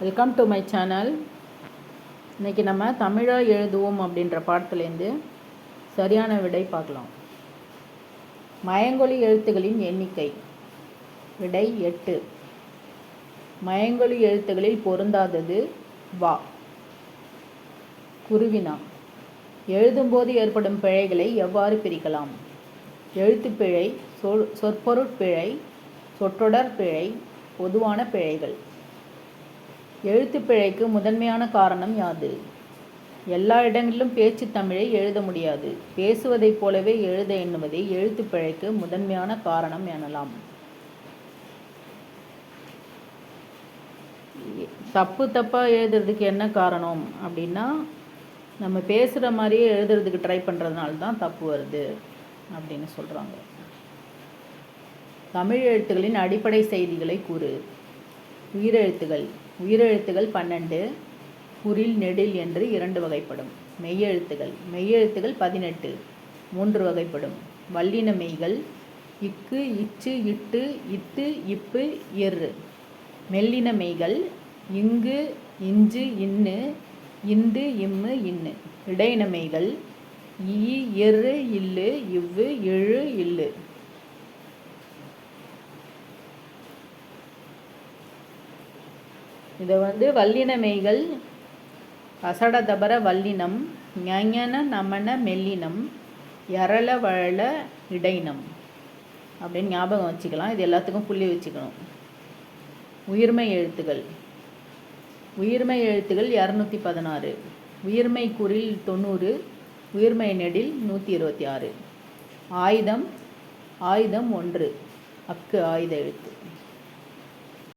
Welcome to my channel. இன்றைக்கி நம்ம தமிழாக எழுதுவோம் அப்படின்ற பாடத்துலேருந்து சரியான விடை பார்க்கலாம். மயங்கொலி எழுத்துக்களின் எண்ணிக்கை. விடை 8. மயங்கொலி எழுத்துக்களில் பொருந்தாதது வா. குருவினா. எழுதும்போது ஏற்படும் பிழைகளை எவ்வாறு பிரிக்கலாம்? எழுத்துப்பிழை, சொற்பொருட்பிழை, சொற்றொடர் பிழை, பொதுவான பிழைகள். எழுத்துப்பிழைக்கு முதன்மையான காரணம் யாது? எல்லா இடங்களிலும் பேச்சு தமிழை எழுத முடியாது. பேசுவதைப் போலவே எழுத எண்ணுவதே எழுத்துப்பிழைக்கு முதன்மையான காரணம் எனலாம். தப்பாக எழுதுறதுக்கு என்ன காரணம் அப்படின்னா, நம்ம பேசுகிற மாதிரியே எழுதுறதுக்கு ட்ரை பண்ணுறதுனால தான் தப்பு வருது அப்படின்னு சொல்கிறாங்க. தமிழ் எழுத்துக்களின் அடிப்படை செய்திகளை கூறு. உயிரெழுத்துகள். உயிரெழுத்துகள் 12, குறில் நெடில் என்று 2 வகைப்படும். மெய்யெழுத்துகள். மெய்யெழுத்துகள் 18, 3 வகைப்படும். வல்லின மெய்கள் இக்கு, இச்சு, இட்டு, இத்து, இப்பு, எரு. மெல்லின மெய்கள் இங்கு, இஞ்சு, இன்னு, இந்து, இம்மு, இன்னு. இடையின மெய்கள் ஈ, எரு, இல்லு, இவ்வு, இழு, இல்லு. இதை வல்லின மெய்கள் அசடதபர வல்லினம், ஞஞன நமன மெல்லினம், எரள வழல இடைனம் அப்படின்னு ஞாபகம் வச்சுக்கலாம். இது எல்லாத்துக்கும் புள்ளி வச்சுக்கணும். உயிர்மை எழுத்துக்கள். உயிர்மை எழுத்துக்கள் 216, உயிர்மை குறில் 90, உயிர்மை நெடில் 126. ஆயுதம். ஆயுதம் 1, அக்கு ஆயுத எழுத்து.